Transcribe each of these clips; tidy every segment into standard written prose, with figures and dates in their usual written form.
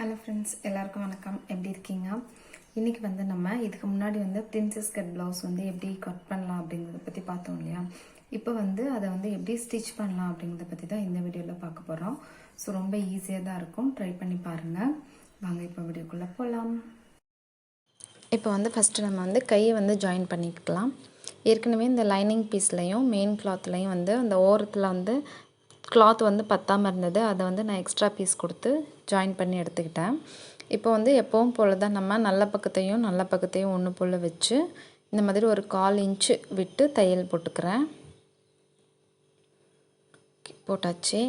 Hello friends, எல்லாருக்கும் வணக்கம். எப்படி இருக்கீங்க? இன்றைக்கி வந்து நம்ம இதுக்கு முன்னாடி வந்து பிரின்சஸ் கட் ப்ளவுஸ் வந்து எப்படி கட் பண்ணலாம் அப்படிங்கிறத பற்றி பார்த்தோம் இல்லையா? இப்போ வந்து அதை வந்து எப்படி ஸ்டிச் பண்ணலாம் அப்படிங்கிறத பற்றி தான் இந்த வீடியோவில் பார்க்க போகிறோம். ஸோ ரொம்ப ஈஸியாக தான் இருக்கும், ட்ரை பண்ணி பாருங்கள். வாங்க இப்போ வீடியோக்குள்ளே போகலாம். இப்போ வந்து ஃபஸ்ட்டு நம்ம வந்து கையை வந்து ஜாயின் பண்ணிக்கலாம். ஏற்கனவே இந்த லைனிங் பீஸ்லையும் மெயின் கிளாத்லையும் வந்து அந்த ஓரத்தில் வந்து கிளாத் வந்து பத்தாமல் இருந்தது. அதை வந்து நான் எக்ஸ்ட்ரா பீஸ் கொடுத்து ஜாயின் பண்ணி எடுத்துக்கிட்டேன். இப்போ வந்து எப்பவும் போல் தான் நம்ம நல்ல பக்கத்தையும் ஒன்று போல் வச்சு இந்த மாதிரி ஒரு 1/4 இன்ச்சு விட்டு தையல் போட்டுக்கிறேன். போட்டாச்சு.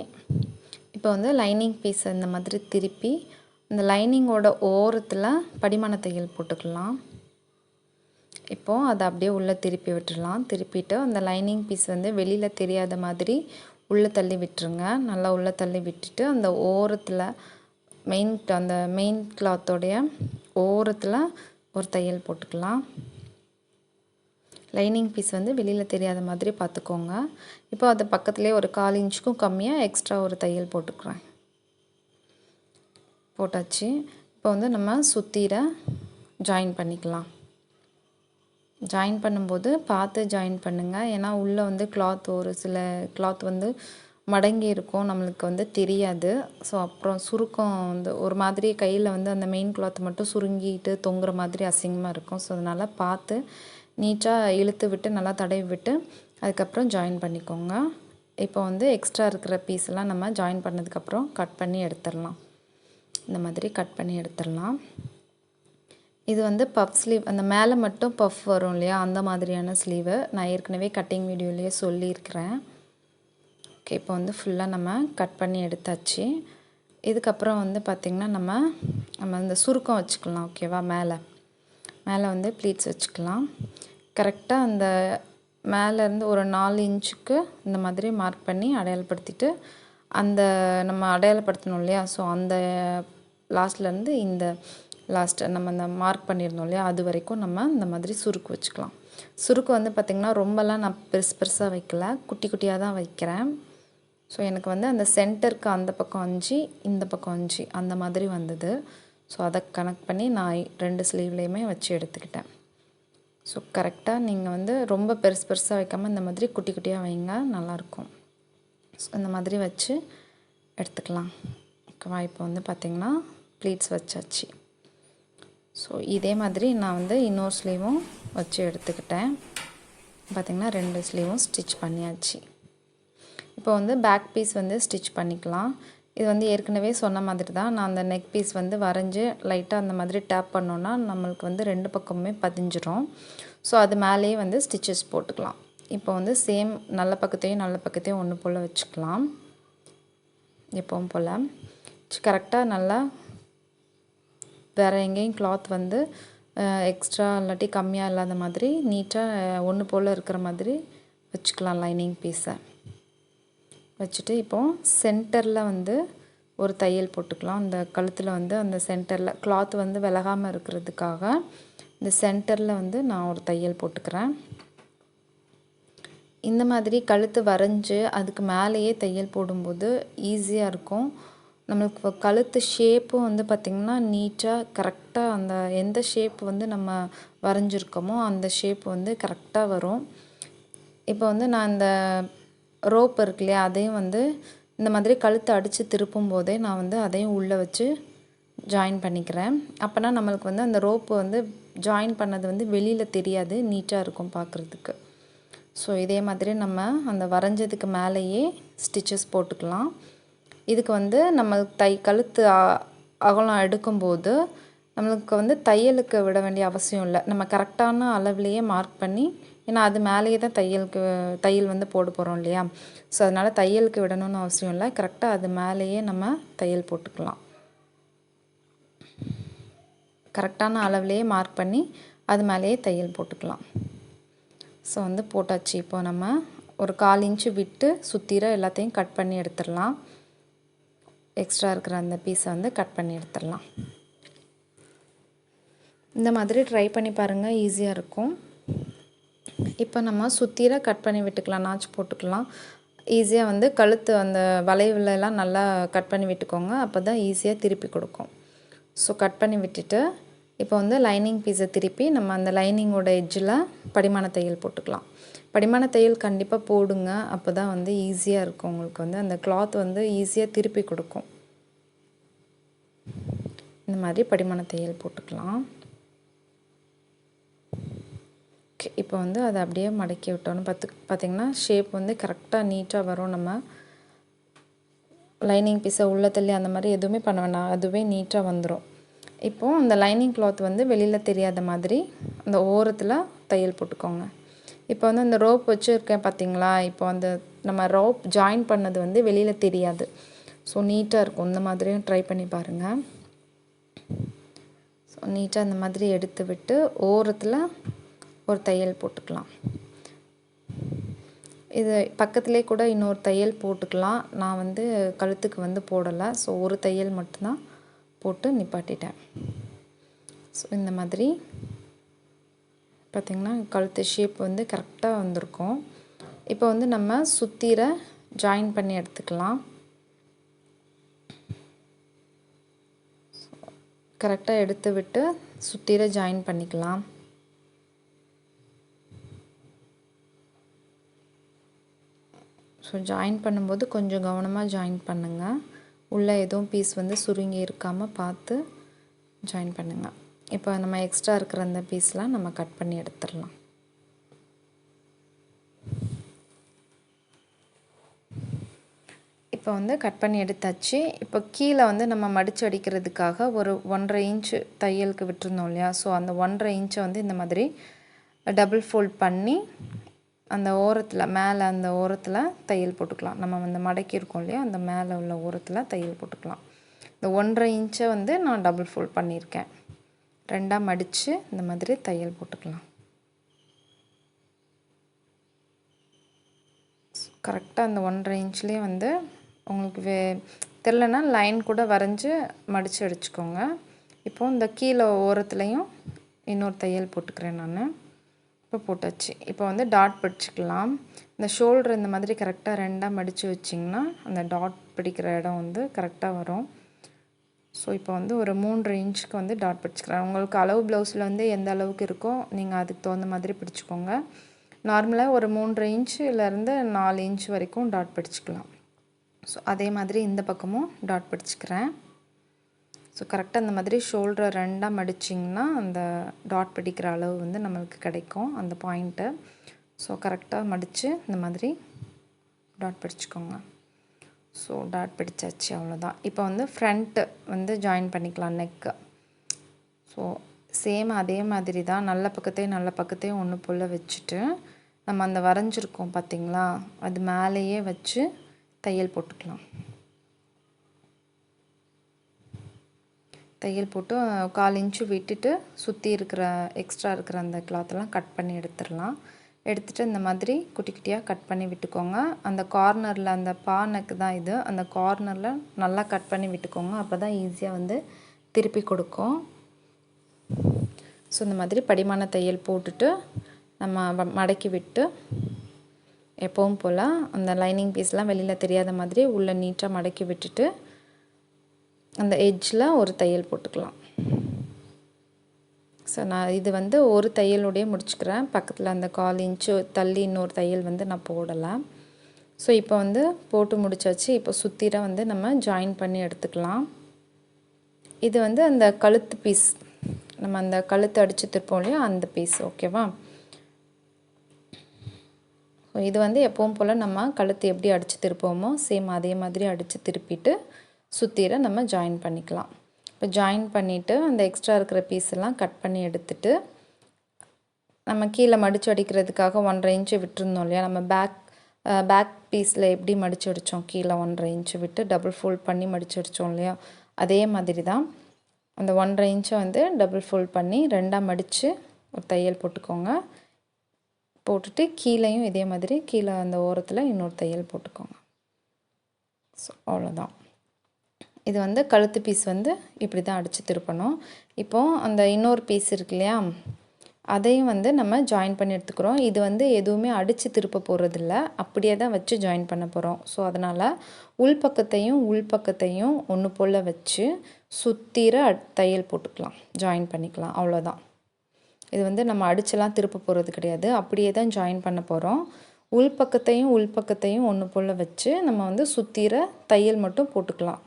இப்போ வந்து லைனிங் பீஸை இந்த மாதிரி திருப்பி இந்த லைனிங்கோட ஓரத்தில் படிமான தையல் போட்டுக்கலாம். இப்போது அதை அப்படியே உள்ளே திருப்பி விட்டுடலாம். திருப்பிட்டு அந்த லைனிங் பீஸ் வந்து வெளியில் தெரியாத மாதிரி உள்ளே தள்ளி விட்டுருங்க. நல்லா உள்ளே தள்ளி விட்டுட்டு அந்த ஓரத்தில் அந்த மெயின் கிளாத்தோடைய ஓரத்தில் ஒரு தையல் போட்டுக்கலாம். லைனிங் பீஸ் வந்து வெளியில் தெரியாத மாதிரி பார்த்துக்கோங்க. இப்போ அது பக்கத்துலேயே ஒரு 1/4 இன்ச்சுக்கும் கம்மியாக எக்ஸ்ட்ரா ஒரு தையல் போட்டுக்கிறேன். போட்டாச்சு. இப்போ வந்து நம்ம சுத்தீரை ஜாயின் பண்ணிக்கலாம். ஜாயின் பண்ணும்போது பார்த்து ஜாயின் பண்ணுங்கள். ஏன்னா உள்ளே வந்து ஒரு சில கிளாத் வந்து மடங்கி இருக்கும், நம்மளுக்கு வந்து தெரியாது. ஸோ அப்புறம் சுருக்கம் வந்து ஒரு மாதிரி கையில் வந்து அந்த மெயின் கிளாத் மட்டும் சுருங்கிட்டு தொங்குற மாதிரி அசிங்கமாக இருக்கும். ஸோ அதனால் பார்த்து நீட்டாக இழுத்து விட்டு நல்லா தடவி விட்டு அதுக்கப்புறம் ஜாயின் பண்ணிக்கோங்க. இப்போ வந்து எக்ஸ்ட்ரா இருக்கிற பீஸெல்லாம் நம்ம ஜாயின் பண்ணதுக்கப்புறம் கட் பண்ணி எடுத்துடலாம். இந்த மாதிரி கட் பண்ணி எடுத்துடலாம். இது வந்து பஃப் ஸ்லீவ், அந்த மேலே மட்டும் பஃப் வரும் இல்லையா, அந்த மாதிரியான ஸ்லீவு நான் ஏற்கனவே கட்டிங் வீடியோலேயே சொல்லியிருக்கிறேன். ஓகே, இப்போ வந்து ஃபுல்லாக நம்ம கட் பண்ணி எடுத்தாச்சு. இதுக்கப்புறம் வந்து பார்த்திங்கன்னா நம்ம இந்த சுருக்கம் வச்சுக்கலாம். ஓகேவா? மேலே வந்து ப்ளீட்ஸ் வச்சுக்கலாம். கரெக்டாக அந்த மேலேருந்து ஒரு 4 இன்ச்சுக்கு இந்த மாதிரி மார்க் பண்ணி அடையாளப்படுத்திட்டு அந்த நம்ம அடையாளப்படுத்தணும் இல்லையா, ஸோ அந்த லாஸ்ட்லேருந்து இந்த லாஸ்ட்டு நம்ம அந்த மார்க் பண்ணியிருந்தோம் இல்லையா, அது வரைக்கும் நம்ம இந்த மாதிரி சுருக்கு வச்சுக்கலாம். சுருக்கு வந்து பார்த்திங்கன்னா ரொம்பலாம் நான் பெருசாக வைக்கல, குட்டி குட்டியாக தான் வைக்கிறேன். ஸோ எனக்கு வந்து அந்த சென்டருக்கு அந்த பக்கம் 5 இந்த பக்கம் 5 அந்த மாதிரி வந்தது. ஸோ அதை கனெக்ட் பண்ணி நான் 2 ஸ்லீவ்லேயுமே வச்சு எடுத்துக்கிட்டேன். ஸோ கரெக்டாக நீங்கள் வந்து ரொம்ப பெருசாக வைக்காமல் இந்த மாதிரி குட்டி குட்டியாக வைங்க, நல்லாயிருக்கும். ஸோ இந்த மாதிரி வச்சு எடுத்துக்கலாம். ஓகேவா? இப்போ வந்து பார்த்திங்கன்னா ப்ளீட்ஸ் வச்சாச்சு. ஸோ இதே மாதிரி நான் வந்து இன்னொரு ஸ்லீவும் வச்சு எடுத்துக்கிட்டேன். பார்த்திங்கன்னா 2 ஸ்லீவும் ஸ்டிச் பண்ணியாச்சு. இப்போ வந்து பேக் பீஸ் வந்து ஸ்டிச் பண்ணிக்கலாம். இது வந்து ஏற்கனவே சொன்ன மாதிரி தான். நான் அந்த நெக் பீஸ் வந்து வரைஞ்சி லைட்டாக அந்த மாதிரி டேப் பண்ணோன்னா நம்மளுக்கு வந்து 2 பக்கமுமே பதிஞ்சிரும். ஸோ அது மேலேயே வந்து ஸ்டிச்சஸ் போட்டுக்கலாம். இப்போ வந்து சேம் நல்ல பக்கத்தையும் ஒன்று போல் வச்சுக்கலாம். எப்பவும் போல் கரெக்டாக நல்லா வேறு எங்கேயும் கிளாத் வந்து எக்ஸ்ட்ரா இல்லாட்டி கம்மியாக இல்லாத மாதிரி நீட்டாக ஒன்று போல் இருக்கிற மாதிரி வச்சுக்கலாம். லைனிங் பீஸை வச்சுட்டு இப்போது சென்டரில் வந்து ஒரு தையல் போட்டுக்கலாம். அந்த கழுத்தில் வந்து அந்த சென்டரில் கிளாத் வந்து விலகாமல் இருக்கிறதுக்காக இந்த சென்டரில் வந்து நான் ஒரு தையல் போட்டுக்கிறேன். இந்த மாதிரி கழுத்து வரைஞ்சி அதுக்கு மேலேயே தையல் போடும்போது ஈஸியாக இருக்கும். நம்மளுக்கு கழுத்து ஷேப்பும் வந்து பார்த்திங்கன்னா நீட்டாக கரெக்டாக அந்த எந்த ஷேப் வந்து நம்ம வரைஞ்சிருக்கோமோ அந்த ஷேப் வந்து கரெக்டாக வரும். இப்போ வந்து நான் இந்த ரோப் இருக்கு இல்லையா, அதையும் வந்து இந்த மாதிரி கழுத்தை அடித்து திருப்பும் போதே நான் வந்து அதையும் உள்ளே வச்சு ஜாயின் பண்ணிக்கிறேன். அப்போனா நம்மளுக்கு வந்து அந்த ரோப்பு வந்து ஜாயின் பண்ணது வந்து வெளியில் தெரியாது, நீட்டாக இருக்கும் பார்க்குறதுக்கு. ஸோ இதே மாதிரி நம்ம அந்த வரைஞ்சதுக்கு மேலேயே ஸ்டிச்சஸ் போட்டுக்கலாம். இதுக்கு வந்து நம்ம கழுத்து அகலம் எடுக்கும்போது நம்மளுக்கு வந்து தையலுக்கு விட வேண்டிய அவசியம் இல்லை. நம்ம கரெக்டான அளவுலேயே மார்க் பண்ணி, ஏன்னா அது மேலேயே தான் தையல் வந்து போட போகிறோம் இல்லையா, ஸோ அதனால் தையலுக்கு விடணும்னு அவசியம் இல்லை. கரெக்டாக அது மேலேயே நம்ம தையல் போட்டுக்கலாம். கரெக்டான அளவுலேயே மார்க் பண்ணி அது மேலேயே தையல் போட்டுக்கலாம். ஸோ வந்து போட்டாச்சு. இப்போ நம்ம ஒரு 1/4 இன்ச்சு விட்டு சுற்றிர எல்லாத்தையும் கட் பண்ணி எடுத்துடலாம். எக்ஸ்ட்ரா இருக்கிற அந்த பீஸை வந்து கட் பண்ணி எடுத்துடலாம். இந்த மாதிரி ட்ரை பண்ணி பாருங்கள், ஈஸியாக இருக்கும். இப்போ நம்ம சுற்றிர கட் பண்ணி விட்டுக்கலாம், நாச்சு போட்டுக்கலாம். ஈஸியாக வந்து கழுத்து அந்த வளைவுலலாம் நல்லா கட் பண்ணி விட்டுக்கோங்க, அப்போ தான் ஈஸியாக திருப்பி கொடுக்கும். ஸோ கட் பண்ணி விட்டுட்டு இப்போ வந்து லைனிங் பீஸை திருப்பி நம்ம அந்த லைனிங்கோட எட்ஜில் படிமான தையல் போட்டுக்கலாம். படிமான தையல் கண்டிப்பாக போடுங்க. அப்போ தான் வந்து ஈஸியாக இருக்கும் உங்களுக்கு வந்து அந்த கிளாத் வந்து ஈஸியாக திருப்பி கொடுக்கும். இந்த மாதிரி படிமான தையல் போட்டுக்கலாம். ஓகே, இப்போ வந்து அதை அப்படியே மடக்கி விட்டோன்னு பார்த்திங்கன்னா ஷேப் வந்து கரெக்டாக நீட்டாக வரும். நம்ம லைனிங் பீஸை உள்ள தள்ளி அந்த மாதிரி எதுவுமே பண்ண வேண்டாம், அதுவே நீட்டாக வந்துடும். இப்போது அந்த லைனிங் கிளாத் வந்து வெளியில் தெரியாத மாதிரி அந்த ஓரத்தில் தையல் போட்டுக்கோங்க. இப்போ வந்து அந்த ரோப் வச்சுருக்கேன் பார்த்திங்களா, இப்போ அந்த நம்ம ரோப் ஜாயின் பண்ணது வந்து வெளியில் தெரியாது. ஸோ நீட்டாக இருக்கும். இந்த மாதிரியும் ட்ரை பண்ணி பாருங்கள். ஸோ நீட்டாக இந்த மாதிரி எடுத்து விட்டு ஓரத்தில் ஒரு தையல் போட்டுக்கலாம். இது பக்கத்துலேயே கூட இன்னொரு தையல் போட்டுக்கலாம். நான் வந்து கழுத்துக்கு வந்து போடலை. ஸோ ஒரு தையல் மட்டும்தான் போட்டு நிப்பாட்டிட்டேன். ஸோ இந்த மாதிரி பார்த்திங்கன்னா கழுத்து ஷேப் வந்து கரெக்டாக வந்திருக்கும். இப்போ வந்து நம்ம சுத்திர ஜாயின் பண்ணி எடுத்துக்கலாம். கரெக்டாக எடுத்து விட்டு சுத்திர ஜாயின் பண்ணிக்கலாம். ஸோ ஜாயின் பண்ணும்போது கொஞ்சம் கவனமாக ஜாயின் பண்ணுங்கள். உள்ளே எதுவும் பீஸ் வந்து சுருங்கி இருக்காமல் பார்த்து ஜாயின் பண்ணுங்கள். இப்போ நம்ம எக்ஸ்ட்ரா இருக்கிற அந்த பீஸ்லாம் நம்ம கட் பண்ணி எடுத்துடலாம். இப்போ வந்து கட் பண்ணி எடுத்தாச்சு. இப்போ கீழே வந்து நம்ம மடித்து அடிக்கிறதுக்காக ஒரு 1.5 இன்ச்சு தையலுக்கு விட்டுருந்தோம் இல்லையா, ஸோ அந்த 1.5 இன்ச்சை வந்து இந்த மாதிரி டபுள் ஃபோல்ட் பண்ணி அந்த ஓரத்தில் மேலே அந்த ஓரத்தில் தையல் போட்டுக்கலாம். நம்ம வந்து மடக்கியிருக்கோம் இல்லையா, அந்த மேலே உள்ள ஓரத்தில் தையல் போட்டுக்கலாம். இந்த 1.5 இன்ச்சை வந்து நான் டபுள் ஃபோல்ட் பண்ணியிருக்கேன். ரெண்டாக மடித்து இந்த மாதிரி தையல் போட்டுக்கலாம். கரெக்டாக அந்த 1.5 இன்ச்லேயே வந்து உங்களுக்கு தெரிலனா லைன் கூட வரைஞ்சி மடித்து அடிச்சுக்கோங்க. இப்போது இந்த கீழே ஓரத்துலேயும் இன்னொரு தையல் போட்டுக்கிறேன் நான். இப்போ போட்டாச்சு. இப்போ வந்து டாட் பிடிச்சிக்கலாம். இந்த ஷோல்டர் இந்த மாதிரி கரெக்டாக ரெண்டாக மடித்து வச்சிங்கன்னா அந்த டாட் பிடிக்கிற இடம் வந்து கரெக்டாக வரும். ஸோ இப்போ வந்து ஒரு 3.5 இன்ச்சுக்கு வந்து டாட் பிடிச்சிக்கிறேன். உங்களுக்கு அளவு ப்ளவுஸில் வந்து எந்த அளவுக்கு இருக்கோ நீங்கள் அதுக்கு தகுந்த மாதிரி பிடிச்சிக்கோங்க. நார்மலாக ஒரு 3.5 இன்ச்சுலேருந்து 4 இன்ச் வரைக்கும் டாட் பிடிச்சிக்கலாம். ஸோ அதே மாதிரி இந்த பக்கமும் டாட் பிடிச்சிக்கிறேன். ஸோ கரெக்டாக இந்த மாதிரி ஷோல்டரை ரெண்டாக மடிச்சிங்கன்னா அந்த டாட் பிடிக்கிற அளவு வந்து நம்மளுக்கு கிடைக்கும் அந்த பாயிண்ட்டு. ஸோ கரெக்டாக மடித்து இந்த மாதிரி டாட் பிடிச்சிக்கோங்க. ஸோ டாட் பிடிச்சாச்சு, அவ்வளோதான். இப்போ வந்து ஃப்ரண்ட்டு வந்து ஜாயின் பண்ணிக்கலாம் நெக்கு. ஸோ சேம் அதே மாதிரி தான் நல்ல பக்கத்தையும் ஒன்று போல் வச்சுட்டு நம்ம அந்த வரைஞ்சிருக்கோம் பார்த்திங்களா, அது மேலேயே வச்சு தையல் போட்டுக்கலாம். தையல் போட்டு 1/4 இன்ச்சு விட்டுட்டு சுற்றி இருக்கிற எக்ஸ்ட்ரா இருக்கிற அந்த கிளாத்தெல்லாம் கட் பண்ணி எடுத்துடலாம். எடுத்துகிட்டு இந்த மாதிரி குட்டி குட்டியாக கட் பண்ணி விட்டுக்கோங்க. அந்த கார்னரில் அந்த பானைக்கு தான் இது, அந்த கார்னரில் நல்லா கட் பண்ணி விட்டுக்கோங்க. அப்போ தான் ஈஸியாக வந்து திருப்பி கொடுக்கும். ஸோ இந்த மாதிரி படிமான தையல் போட்டுட்டு நம்ம மடக்கி விட்டு எப்பவும் போல் அந்த லைனிங் பீஸ்லாம் வெளியில் தெரியாத மாதிரி உள்ளே நீட்டாக மடக்கி விட்டுட்டு அந்த எட்ஜில் ஒரு தையல் போட்டுக்கலாம். ஸோ நான் இது வந்து ஒரு தையலோடையே முடிச்சுக்கிறேன். பக்கத்தில் அந்த 1/4 இன்ச்சு தள்ளி இன்னொரு தையல் வந்து நான் போடலை. ஸோ இப்போ வந்து போட்டு முடிச்சாச்சு. இப்போ சுத்திர வந்து நம்ம ஜாயின் பண்ணி எடுத்துக்கலாம். இது வந்து அந்த கழுத்து பீஸ், நம்ம அந்த கழுத்து அடித்து திருப்போம் இல்லையா, அந்த பீஸ். ஓகேவா? ஸோ இது வந்து எப்பவும் போல் நம்ம கழுத்து எப்படி அடித்து திருப்போமோ சேம் அதே மாதிரி அடித்து திருப்பிட்டு சுத்திர நம்ம ஜாயின் பண்ணிக்கலாம். இப்போ ஜாயின் பண்ணிவிட்டு அந்த எக்ஸ்ட்ரா இருக்கிற பீஸெல்லாம் கட் பண்ணி எடுத்துட்டு நம்ம கீழே மடித்து அடிக்கிறதுக்காக 1.5 இன்ச்சு விட்டுருந்தோம் இல்லையா, நம்ம பேக் பீஸில் எப்படி மடித்து அடித்தோம், கீழே 1.5 இன்ச்சு விட்டு டபுள் ஃபோல்ட் பண்ணி மடித்து அடித்தோம் இல்லையா, அதே மாதிரி தான் அந்த 1.5 இன்ச்சை வந்து டபுள் ஃபோல்ட் பண்ணி ரெண்டாக மடித்து ஒரு தையல் போட்டுக்கோங்க. போட்டுட்டு கீழேயும் இதே மாதிரி கீழே அந்த ஓரத்தில் இன்னொரு தையல் போட்டுக்கோங்க. ஸோ அவ்வளோதான். இது வந்து கழுத்து பீஸ் வந்து இப்படி தான் அடித்து திருப்பணும். இப்போது அந்த இன்னொரு பீஸ் இருக்கு இல்லையா, அதையும் வந்து நம்ம ஜாயின் பண்ணி எடுத்துக்கிறோம். இது வந்து எதுவுமே அடித்து திருப்ப போகிறதில்ல, அப்படியே தான் வச்சு ஜாயின் பண்ண போகிறோம். ஸோ அதனால் உள்பக்கத்தையும் ஒன்று போல் வச்சு சுற்றிர தையல் போட்டுக்கலாம், ஜாயின் பண்ணிக்கலாம். அவ்வளோதான். இது வந்து நம்ம அடிச்செல்லாம் திருப்ப போகிறது கிடையாது, அப்படியே தான் ஜாயின் பண்ண போகிறோம். உள்பக்கத்தையும் ஒன்று போல் வச்சு நம்ம வந்து சுற்றிர தையல் மட்டும் போட்டுக்கலாம்,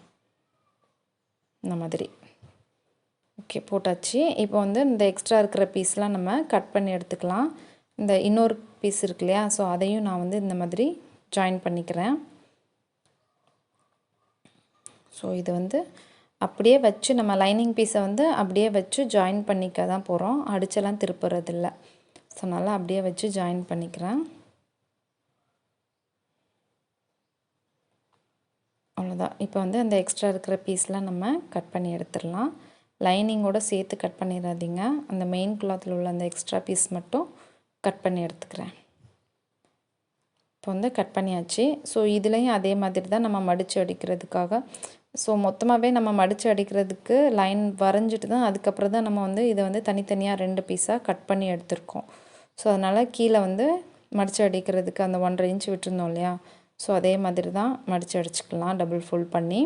இந்த மாதிரி. ஓகே, போட்டாச்சு. இப்போ வந்து இந்த எக்ஸ்ட்ரா இருக்கிற பீஸ்லாம் நம்ம கட் பண்ணி எடுத்துக்கலாம். இந்த இன்னொரு பீஸ் இருக்கு இல்லையா, ஸோ அதையும் நான் வந்து இந்த மாதிரி ஜாயின் பண்ணிக்கிறேன். ஸோ இது வந்து அப்படியே வச்சு நம்ம லைனிங் பீஸை வந்து அப்படியே வச்சு ஜாயின் பண்ணிக்க தான் போகிறோம், அடிச்செல்லாம் திருப்புறதில்ல. ஸோ நல்லா அப்படியே வச்சு ஜாயின் பண்ணிக்கிறேன். அவ்வளோதான். இப்போ வந்து அந்த எக்ஸ்ட்ரா இருக்கிற பீஸ்லாம் நம்ம கட் பண்ணி எடுத்துடலாம். லைனிங்கோடு சேர்த்து கட் பண்ணிடாதீங்க, அந்த மெயின் கிளாத்தில் உள்ள அந்த எக்ஸ்ட்ரா பீஸ் மட்டும் கட் பண்ணி எடுத்துக்கிறேன். இப்போ வந்து கட் பண்ணியாச்சு. ஸோ இதுலேயும் அதே மாதிரி தான் நம்ம மடித்து அடிக்கிறதுக்காக, ஸோ மொத்தமாகவே நம்ம மடித்து அடிக்கிறதுக்கு லைன் வரைஞ்சிட்டு தான் அதுக்கப்புறம் தான் நம்ம வந்து இதை வந்து தனித்தனியாக 2 பீஸாக கட் பண்ணி எடுத்திருக்கோம். ஸோ அதனால் கீழே வந்து மடித்து அடிக்கிறதுக்கு அந்த 1.5 இன்ச் விட்டுருந்தோம் இல்லையா, ஸோ அதே மாதிரி தான் மடித்து அடிச்சுக்கலாம், டபுள் ஃபோல்ட் பண்ணி.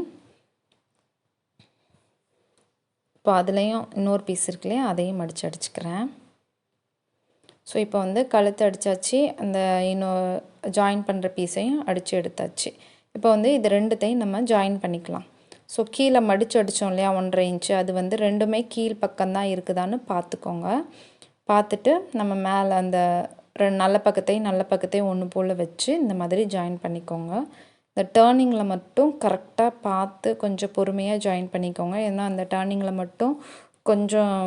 இப்போ அதுலேயும் இன்னொரு பீஸ் இருக்கு இல்லையா, அதையும் மடித்து அடிச்சுக்கிறேன். ஸோ இப்போ வந்து கழுத்து அடித்தாச்சு, அந்த இன்னும் ஜாயின் பண்ணுற பீஸையும் அடித்து எடுத்தாச்சு. இப்போ வந்து இது ரெண்டுத்தையும் நம்ம ஜாயின் பண்ணிக்கலாம். ஸோ கீழே மடித்து அடித்தோம் இல்லையா 1.5 இன்ச்சு, அது வந்து ரெண்டுமே கீழ் பக்கம்தான் இருக்குதான்னு பார்த்துக்கோங்க. பார்த்துட்டு நம்ம மேலே அந்த நல்ல பக்கத்தையும் ஒன்று போல் வச்சு இந்த மாதிரி ஜாயின் பண்ணிக்கோங்க. இந்த டேர்னிங்கில் மட்டும் கரெக்டாக பார்த்து கொஞ்சம் பொறுமையாக ஜாயின் பண்ணிக்கோங்க. ஏன்னா அந்த டேர்னிங்கில் மட்டும் கொஞ்சம்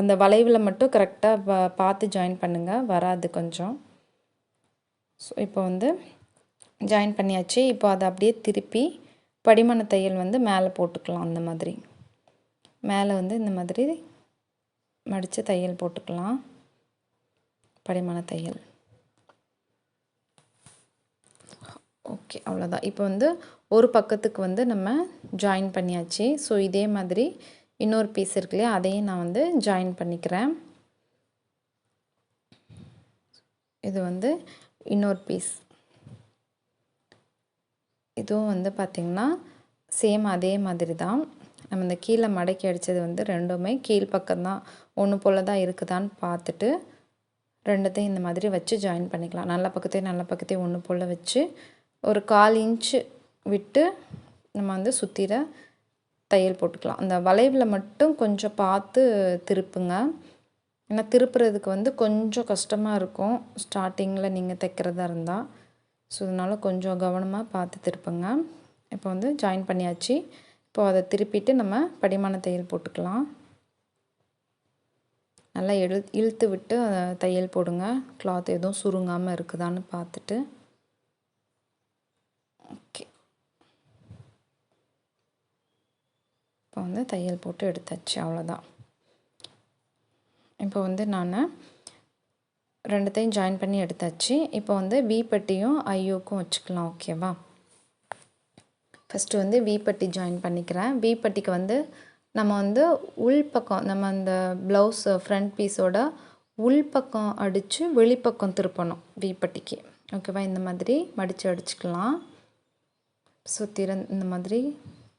அந்த வளைவில் மட்டும் கரெக்டாக பார்த்து ஜாயின் பண்ணுங்கள், வராது கொஞ்சம். ஸோ இப்போ வந்து ஜாயின் பண்ணியாச்சு. இப்போ அதை அப்படியே திருப்பி படிமான தையல் வந்து மேலே போட்டுக்கலாம். அந்த மாதிரி மேலே வந்து இந்த மாதிரி மடித்து தையல் போட்டுக்கலாம், படிமான தையல். ஓகே, அவ்வளோதான். இப்போ வந்து ஒரு பக்கத்துக்கு வந்து நம்ம ஜாயின் பண்ணியாச்சு. ஸோ இதே மாதிரி இன்னொரு பீஸ் இருக்கு இல்லையா, அதையும் நான் வந்து ஜாயின் பண்ணிக்கிறேன். இது வந்து இன்னொரு பீஸ். இதுவும் வந்து பார்த்திங்கன்னா சேம் அதே மாதிரி தான். நம்ம இந்த கீழே மடக்கி அடித்தது வந்து ரெண்டுமே கீழ்ப்பக்கம்தான், ஒன்று போல் தான் இருக்குதான்னு பார்த்துட்டு ரெண்டுத்தையும் இந்த மாதிரி வச்சு ஜாயின் பண்ணிக்கலாம். நல்ல பக்கத்தையும் ஒன்று போல் வச்சு ஒரு 1/4 இன்ச்சு விட்டு நம்ம வந்து சுற்றிர தையல் போட்டுக்கலாம். அந்த வளைவில் மட்டும் கொஞ்சம் பார்த்து திருப்புங்க, ஏன்னா திருப்புறதுக்கு வந்து கொஞ்சம் கஷ்டமாக இருக்கும் ஸ்டார்டிங்கில் நீங்கள் தைக்கிறதா இருந்தால். ஸோ அதனால் கொஞ்சம் கவனமாக பார்த்து திருப்புங்க. இப்போ வந்து ஜாயின் பண்ணியாச்சு. இப்போ அதை திருப்பிட்டு நம்ம படிமான தையல் போட்டுக்கலாம். நல்லா இழுத்து விட்டு தையல் போடுங்க, கிளாத் எதுவும் சுருங்காமல் இருக்குதான்னு பார்த்துட்டு. ஓகே, இப்போ வந்து தையல் போட்டு எடுத்தாச்சு, அவ்வளோதான். இப்போ வந்து நான் ரெண்டுத்தையும் ஜாயின் பண்ணி எடுத்தாச்சு. இப்போ வந்து வி பட்டியும் ஐயோக்கும் வச்சுக்கலாம், ஓகேவா. ஃபஸ்ட்டு வந்து வி பட்டி ஜாயின் பண்ணிக்கிறேன். வி பட்டிக்கு வந்து நம்ம வந்து உள்பக்கம், நம்ம அந்த ப்ளவுஸ் ஃப்ரண்ட் பீஸோட உள்பக்கம் அடித்து வெளிப்பக்கம் திருப்பணும் வி பட்டிக்கு, ஓகேவா. இந்த மாதிரி மடித்து அடிச்சுக்கலாம். சுற்றிர இந்த மாதிரி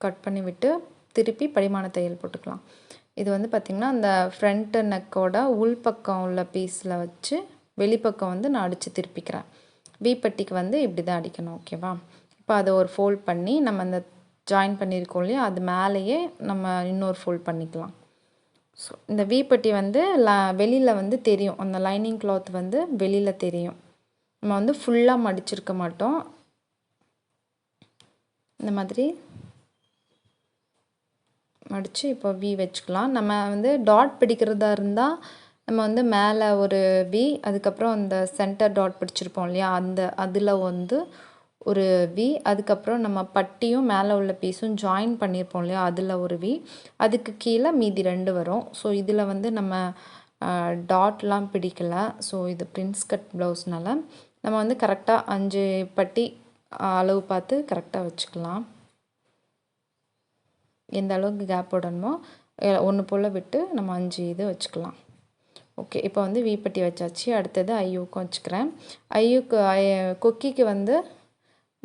கட் பண்ணி விட்டு திருப்பி படிமான தையல் போட்டுக்கலாம். இது வந்து பார்த்திங்கன்னா அந்த ஃப்ரண்ட் நெக்கோட உள்பக்கம் உள்ள பீஸில் வச்சு வெளிப்பக்கம் வந்து நான் அடித்து திருப்பிக்கிறேன். வி பட்டிக்கு வந்து இப்படி தான் அடிக்கணும், ஓகேவா. இப்போ அதை ஒரு ஃபோல்ட் பண்ணி நம்ம அந்த ஜாயின் பண்ணியிருக்கோம் இல்லையா, அது மேலேயே நம்ம இன்னொரு ஃபோல்ட் பண்ணிக்கலாம். ஸோ இந்த வி பட்டி வந்து வெளியில் வந்து தெரியும், அந்த லைனிங் கிளாத் வந்து வெளியில் தெரியும். நம்ம வந்து ஃபுல்லாக மடிச்சிருக்க மாட்டோம், இந்த மாதிரி மடித்து இப்போ வி வச்சுக்கலாம். நம்ம வந்து டாட் பிடிக்கிறதா இருந்தால் நம்ம வந்து மேலே ஒரு வி, அதுக்கப்புறம் அந்த சென்டர் டாட் பிடிச்சிருப்போம் இல்லையா, அதில் வந்து ஒரு வி, அதுக்கப்புறம் நம்ம பட்டியும் மேலே உள்ள பீஸும் ஜாயின் பண்ணியிருப்போம் இல்லையா, அதில் ஒரு வி, அதுக்கு கீழே மீதி 2 வரும். ஸோ இதில் வந்து நம்ம டாட்லாம் பிடிக்கலை. ஸோ இது பிரின்ஸ் கட் ப்ளவுஸ்னால நம்ம வந்து கரெக்டாக 5 பட்டி அளவு பார்த்து கரெக்டாக வச்சுக்கலாம். எந்த அளவுக்கு கேப் விடணுமோ ஒன்று போல் விட்டு நம்ம 5 இது வச்சுக்கலாம். ஓகே, இப்போ வந்து வீப்பட்டி வச்சாச்சு. அடுத்தது ஐயூக்கும் வச்சுக்கிறேன். ஐயூக்கு கொக்கிக்கு வந்து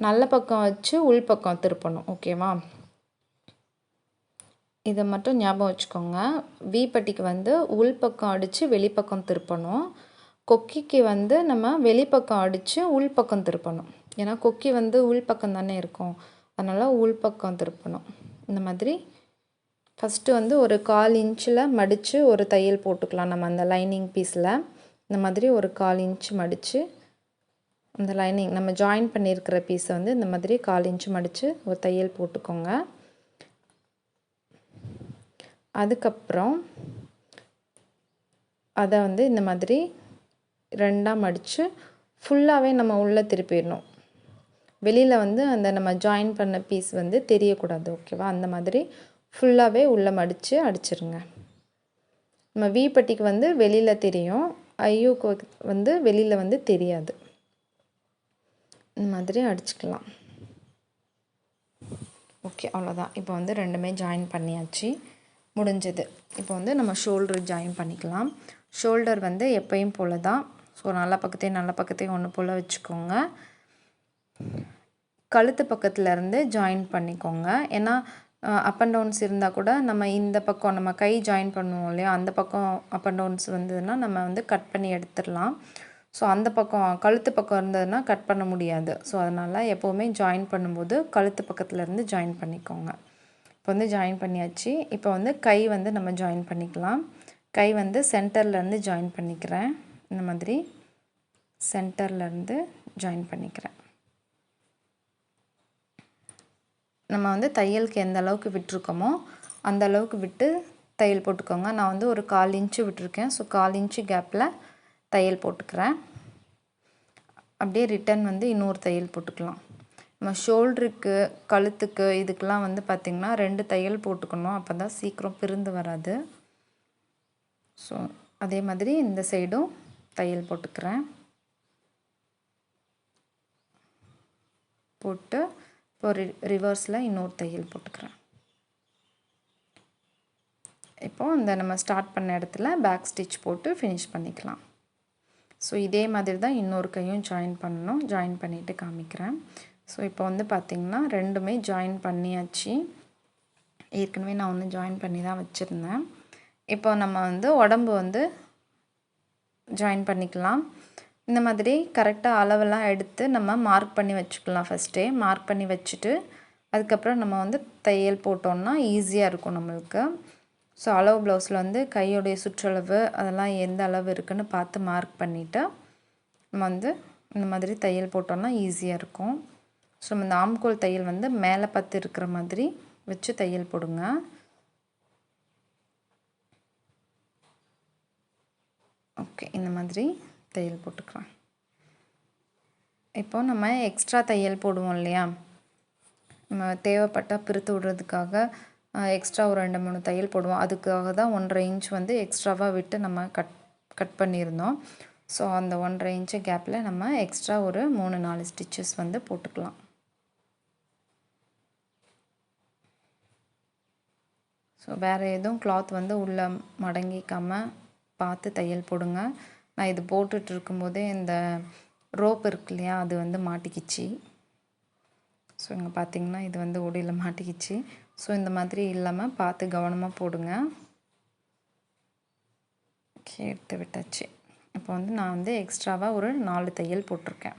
நல்ல பக்கம் வச்சு உள் பக்கம் திருப்பணும். ஓகேவா? இதை மட்டும் ஞாபகம் வச்சுக்கோங்க. வீப்பட்டிக்கு வந்து உள் பக்கம் அடித்து வெளிப்பக்கம் திருப்பணும். கொக்கிக்கு வந்து நம்ம வெளிப்பக்கம் அடித்து உள் பக்கம் திருப்பணும். ஏன்னா கொக்கி வந்து உள் பக்கம் தானே இருக்கும், அதனால் உள் பக்கம் திருப்பணும். இந்த மாதிரி ஃபஸ்ட்டு வந்து ஒரு 1/4 இன்ச்சில் மடித்து ஒரு தையல் போட்டுக்கலாம். நம்ம அந்த லைனிங் பீஸில் இந்த மாதிரி ஒரு 1/4 இன்ச் மடித்து அந்த லைனிங் நம்ம ஜாயின் பண்ணியிருக்கிற பீஸை வந்து இந்த மாதிரி 1/4 இன்ச் மடித்து ஒரு தையல் போட்டுக்கோங்க. அதுக்கப்புறம் அதை வந்து இந்த மாதிரி 2ஆக மடித்து ஃபுல்லாகவே நம்ம உள்ளே திருப்பிடணும். வெளியில் வந்து அந்த நம்ம ஜாயின் பண்ண பீஸ் வந்து தெரியக்கூடாது. ஓகேவா? அந்த மாதிரி ஃபுல்லாகவே உள்ளே மடித்து அடிச்சிருங்க. நம்ம வீப்பட்டிக்கு வந்து வெளியில் தெரியும், ஐயூக்கு வந்து வெளியில் வந்து தெரியாது. இந்த மாதிரி அடிச்சுக்கலாம். ஓகே, அவ்வளோதான். இப்போ வந்து ரெண்டுமே ஜாயின் பண்ணியாச்சு, முடிஞ்சது. இப்போ வந்து நம்ம ஷோல்டர் ஜாயின் பண்ணிக்கலாம். ஷோல்டர் வந்து எப்பயும் போல தான். ஸோ நல்ல பக்கத்தையும் ஒன்று போல் வச்சுக்கோங்க. கழுத்து பக்கத்துலேருந்து ஜாயின் பண்ணிக்கோங்க. ஏன்னா அப் அண்ட் டவுன்ஸ் இருந்தால் கூட நம்ம இந்த பக்கம் நம்ம கை ஜாயின் பண்ணுவோம் இல்லையா, அந்த பக்கம் அப் அண்ட் டவுன்ஸ் வந்ததுன்னா நம்ம வந்து கட் பண்ணி எடுத்துடலாம். ஸோ அந்த பக்கம் கழுத்து பக்கம் இருந்ததுன்னா கட் பண்ண முடியாது. ஸோ அதனால் எப்போவுமே ஜாயின் பண்ணும்போது கழுத்து பக்கத்துலேருந்து ஜாயின் பண்ணிக்கோங்க. இப்போ வந்து ஜாயின் பண்ணியாச்சு. இப்போ வந்து கை வந்து நம்ம ஜாயின் பண்ணிக்கலாம். கை வந்து சென்டர்லேருந்து ஜாயின் பண்ணிக்கிறேன். இந்த மாதிரி சென்டர்லேருந்து ஜாயின் பண்ணிக்கிறேன். நம்ம வந்து தையலுக்கு எந்த அளவுக்கு விட்டுருக்கோமோ அந்த அளவுக்கு விட்டு தையல் போட்டுக்கோங்க. நான் வந்து ஒரு 1/4 இன்ச்சு விட்டுருக்கேன். ஸோ 1/4 இன்ச்சு கேப்பில் தையல் போட்டுக்கிறேன். அப்படியே ரிட்டன் வந்து இன்னொரு தையல் போட்டுக்கலாம். நம்ம ஷோல்டருக்கு கழுத்துக்கு இதுக்கெலாம் வந்து பார்த்திங்கன்னா 2 தையல் போட்டுக்கணும். அப்போ தான் சீக்கிரம் பிரிந்து வராது. ஸோ அதே மாதிரி இந்த சைடும் தையல் போட்டுக்கிறேன். போட்டு இப்போ ரிவர்ஸில் இன்னொரு தையல் போட்டுக்கிறேன். இப்போது இந்த நம்ம ஸ்டார்ட் பண்ண இடத்துல பேக் ஸ்டிச் போட்டு ஃபினிஷ் பண்ணிக்கலாம். ஸோ இதே மாதிரி தான் இன்னொரு கையும் ஜாயின் பண்ணணும். ஜாயின் பண்ணிவிட்டு காமிக்கிறேன். ஸோ இப்போ வந்து பார்த்திங்கன்னா ரெண்டுமே ஜாயின் பண்ணியாச்சு. ஏற்கனவே நான் ஒன்று ஜாயின் பண்ணி தான் வச்சுருந்தேன். இப்போ நம்ம வந்து உடம்பு வந்து ஜாயின் பண்ணிக்கலாம். இந்த மாதிரி கரெக்டாக அளவெல்லாம் எடுத்து நம்ம மார்க் பண்ணி வச்சுக்கலாம். ஃபஸ்ட்டே மார்க் பண்ணி வச்சுட்டு அதுக்கப்புறம் நம்ம வந்து தையல் போட்டோம்னா ஈஸியாக இருக்கும் நம்மளுக்கு. ஸோ அளவு ப்ளவுஸில் வந்து கையோடைய சுற்றளவு அதெல்லாம் எந்த அளவு இருக்குதுன்னு பார்த்து மார்க் பண்ணிவிட்டு நம்ம வந்து இந்த மாதிரி தையல் போட்டோம்னா ஈஸியாக இருக்கும். ஸோ நம்ம இந்த ஆம்கோல் தையல் வந்து மேலே பார்த்து இருக்கிற மாதிரி வச்சு தையல் போடுங்க. ஓகே, இந்த மாதிரி தையல் போட்டுக்கலாம். இப்போ நம்ம எக்ஸ்ட்ரா தையல் போடுவோம் இல்லையா, நம்ம தேவைப்பட்டால் பிரித்து விடுறதுக்காக எக்ஸ்ட்ரா ஒரு 2-3 தையல் போடுவோம். அதுக்காக தான் 1.5 இன்ச் வந்து எக்ஸ்ட்ராவாக விட்டு நம்ம கட் பண்ணியிருந்தோம். ஸோ அந்த 1.5 இன்ச்சு கேப்பில் நம்ம எக்ஸ்ட்ரா ஒரு 3-4 ஸ்டிச்சஸ் வந்து போட்டுக்கலாம். ஸோ வேறு எதுவும் கிளாத் வந்து உள்ளே மடங்கிக்காமல் பார்த்து தையல் போடுங்க. நான் இது போட்டுட்டு இருக்கும்போதே இந்த ரோப் இருக்கு இல்லையா, அது வந்து மாட்டிக்கிச்சு. ஸோ இங்கே பார்த்திங்கன்னா இது வந்து ஒடியில் மாட்டிக்கிச்சு. ஸோ இந்த மாதிரி இல்லாமல் பார்த்து கவனமாக போடுங்க. எடுத்து விட்டாச்சு. இப்போ வந்து நான் வந்து எக்ஸ்ட்ராவாக ஒரு 4 தையல் போட்டிருக்கேன்.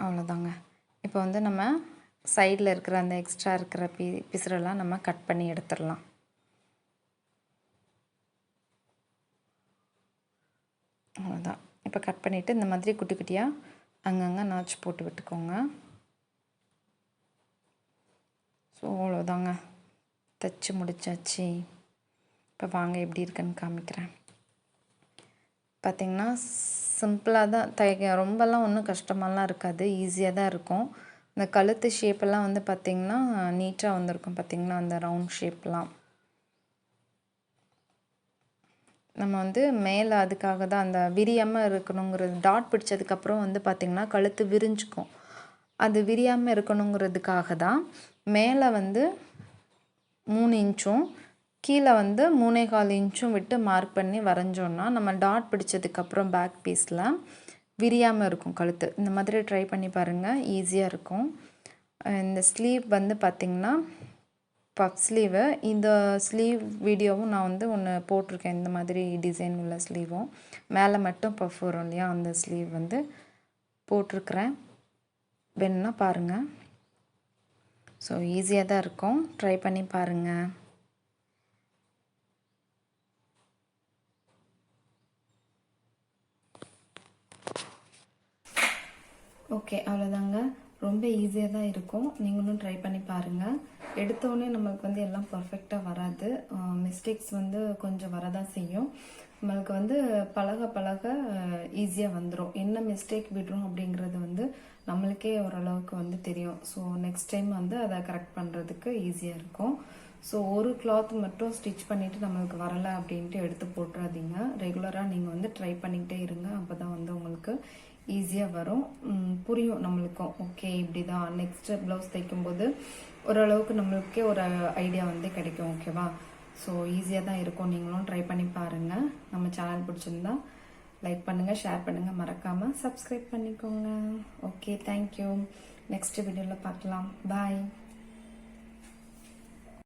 அவ்வளோதாங்க. இப்போ வந்து நம்ம சைடில் இருக்கிற அந்த எக்ஸ்ட்ரா இருக்கிற பிசுறெல்லாம் நம்ம கட் பண்ணி எடுத்துடலாம். அவ்வளோதான். இப்போ கட் பண்ணிவிட்டு இந்த மாதிரி குட்டி குட்டியாக அங்கங்கே நாச்சு போட்டு விட்டுக்கோங்க. ஸோ அவ்வளோதாங்க, தைச்சி முடிச்சாச்சு. இப்போ வாங்க எப்படி இருக்குன்னு காமிக்கிறேன். பார்த்திங்கன்னா சிம்பிளாக தான் தைக்க, ரொம்பலாம் ஒன்றும் கஷ்டமாலாம் இருக்காது, ஈஸியாக தான் இருக்கும். இந்த கழுத்து ஷேப்பெல்லாம் வந்து பார்த்திங்கன்னா நீட்டாக வந்திருக்கும். பார்த்திங்கன்னா அந்த ரவுண்ட் ஷேப்லாம் நம்ம வந்து மேலே அதுக்காக தான் அந்த விரியாமல் இருக்கணுங்கிறது. டாட் பிடிச்சதுக்கப்புறம் வந்து பார்த்திங்கன்னா கழுத்து விரிஞ்சுக்கும். அது விரியாமல் இருக்கணுங்கிறதுக்காக தான் மேலே வந்து 3 இன்ச்சும் கீழே வந்து 3.25 இன்ச்சும் விட்டு மார்க் பண்ணி வரைஞ்சோன்னா நம்ம டாட் பிடிச்சதுக்கப்புறம் பேக் பீஸில் விரியாமல் இருக்கும் கழுத்து. இந்த மாதிரி ட்ரை பண்ணி பாருங்கள், ஈஸியாக இருக்கும். இந்த ஸ்லீவ் வந்து பார்த்திங்கன்னா பஃப் ஸ்லீவு. இந்த ஸ்லீவ் வீடியோவும் நான் வந்து ஒன்று போட்டிருக்கேன், இந்த மாதிரி டிசைன் உள்ள ஸ்லீவும். மேலே மட்டும் பஃப் வரும் இல்லையா, அந்த ஸ்லீவ் வந்து போட்டிருக்கிறேன், வேணுன்னா பாருங்கள். ஸோ ஈஸியாக தான் இருக்கும், ட்ரை பண்ணி பாருங்கள். ஓகே, அவ்வளோதாங்க. ரொம்ப ஈஸியாக தான் இருக்கும், நீங்களும் ட்ரை பண்ணி பாருங்கள். எடுத்தோடனே நம்மளுக்கு வந்து எல்லாம் பர்ஃபெக்டாக வராது, மிஸ்டேக்ஸ் வந்து கொஞ்சம் வரதான் செய்யும். நம்மளுக்கு வந்து பழக பழக ஈஸியாக வந்துடும். என்ன மிஸ்டேக் விடுறோம் அப்படிங்கிறது வந்து நம்மளுக்கே ஓரளவுக்கு வந்து தெரியும். ஸோ நெக்ஸ்ட் டைம் வந்து அதை கரெக்ட் பண்ணுறதுக்கு ஈஸியாக இருக்கும். ஸோ ஒரு கிளாத் மட்டும் ஸ்டிச் பண்ணிவிட்டு நம்மளுக்கு வரலை அப்படின்ட்டு எடுத்து போட்டுறாதீங்க. ரெகுலராக நீங்கள் வந்து ட்ரை பண்ணிக்கிட்டே இருங்க, அப்போ தான் வந்து உங்களுக்கு ஈஸியாக வரும், புரியும் நம்மளுக்கும். ஓகே, இப்படி தான் நெக்ஸ்ட்டு ப்ளவுஸ் தைக்கும்போது ஓரளவுக்கு நம்மளுக்கே ஒரு ஐடியா வந்து கிடைக்கும். ஓகேவா? ஸோ ஈஸியாக தான் இருக்கும், நீங்களும் ட்ரை பண்ணி பாருங்கள். நம்ம சேனல் பிடிச்சிருந்தா லைக் பண்ணுங்கள், ஷேர் பண்ணுங்கள், மறக்காமல் சப்ஸ்கிரைப் பண்ணிக்கோங்க. Okay, thank you. நெக்ஸ்ட் வீடியோவில் பார்க்கலாம். பாய்.